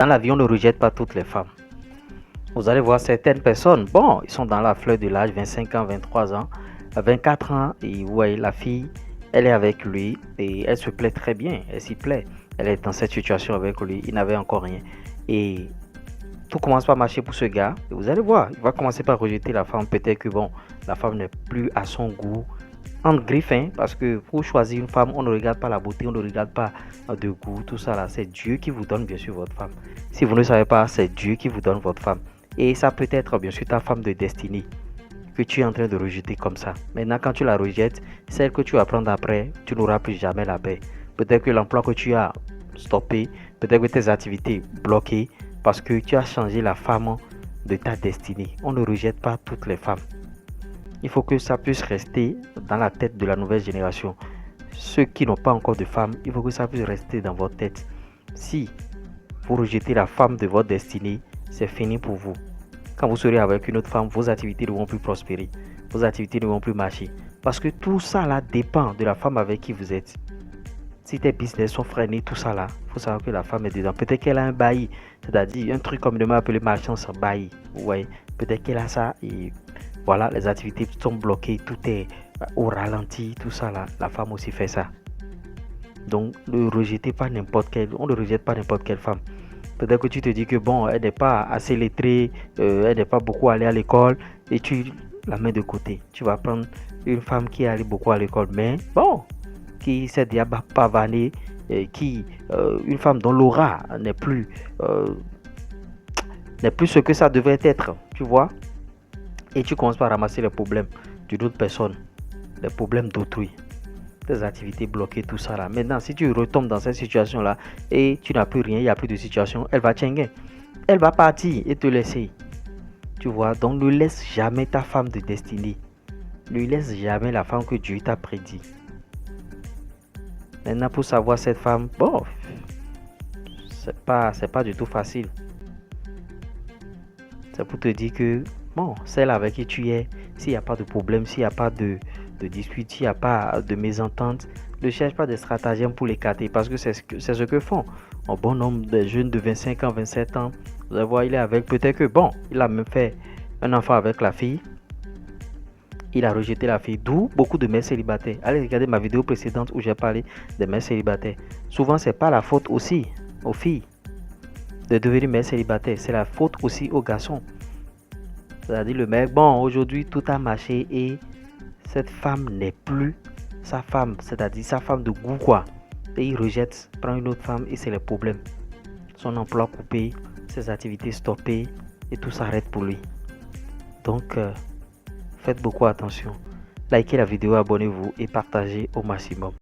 Dans la vie, on ne rejette pas toutes les femmes. Vous allez voir certaines personnes, bon, ils sont dans la fleur de l'âge, 25 ans, 23 ans, 24 ans, et vous voyez, la fille, elle est avec lui et elle se plaît très bien, elle s'y plaît. Elle est dans cette situation avec lui, il n'avait encore rien. Et tout commence par marcher pour ce gars. Et vous allez voir, il va commencer par rejeter la femme. Peut-être que bon, la femme n'est plus à son goût. Entre griffes, hein, parce que pour choisir une femme, on ne regarde pas la beauté, on ne regarde pas de goût, tout ça là. C'est Dieu qui vous donne bien sûr votre femme. Si vous ne savez pas, c'est Dieu qui vous donne votre femme. Et ça peut être bien sûr ta femme de destinée que tu es en train de rejeter comme ça. Maintenant, quand tu la rejettes, celle que tu vas prendre après, tu n'auras plus jamais la paix. Peut-être que l'emploi que tu as stoppé, peut-être que tes activités bloquées, parce que tu as changé la femme de ta destinée. On ne rejette pas toutes les femmes. Il faut que ça puisse rester dans la tête de la nouvelle génération. Ceux qui n'ont pas encore de femme, il faut que ça puisse rester dans votre tête. Si vous rejetez la femme de votre destinée, c'est fini pour vous. Quand vous serez avec une autre femme, vos activités ne vont plus prospérer. Vos activités ne vont plus marcher. Parce que tout ça là dépend de la femme avec qui vous êtes. Si tes business sont freinés, tout ça là, il faut savoir que la femme est dedans. Peut-être qu'elle a un bail, c'est-à-dire un truc comme de m'appeler marchand sans bail. Vous voyez, peut-être qu'elle a ça et voilà, les activités sont bloquées, tout est au ralenti, tout ça là. La femme aussi fait ça. Donc, ne rejetez pas n'importe quelle, on ne rejette pas n'importe quelle femme. Peut-être que tu te dis que bon, elle n'est pas assez lettrée, elle n'est pas beaucoup allée à l'école et tu la mets de côté. Tu vas prendre une femme qui est allée beaucoup à l'école, mais bon, qui s'est déjà pavanée, une femme dont l'aura n'est plus ce que ça devait être, tu vois. Et tu commences par ramasser les problèmes d'une autre personne, les problèmes d'autrui, tes activités bloquées, tout ça là. Maintenant, si tu retombes dans cette situation là et tu n'as plus rien, il n'y a plus de situation, elle va t'enguer. Elle va partir et te laisser. Tu vois, donc ne laisse jamais ta femme de destinée. Ne laisse jamais la femme que Dieu t'a prédit. Maintenant, pour savoir cette femme, bon, c'est pas du tout facile. C'est pour te dire que, bon, celle avec qui tu es, s'il n'y a pas de problème, s'il n'y a pas de dispute, s'il n'y a pas de mésentente, ne cherche pas des stratagèmes pour l'écarter parce que c'est ce que font un bon nombre de jeunes de 25 ans, 27 ans. Vous allez voir, il est avec, peut-être que, bon, il a même fait un enfant avec la fille. Il a rejeté la fille, d'où beaucoup de mères célibataires. Allez regarder ma vidéo précédente où j'ai parlé des mères célibataires. Souvent, c'est pas la faute aussi aux filles de devenir mère célibataire, c'est la faute aussi aux garçons. C'est-à-dire le mec, bon, aujourd'hui tout a marché et cette femme n'est plus sa femme, c'est-à-dire sa femme de goût quoi. Et il rejette, prend une autre femme et c'est le problème. Son emploi coupé, ses activités stoppées et tout s'arrête pour lui. Donc, faites beaucoup attention. Likez la vidéo, abonnez-vous et partagez au maximum.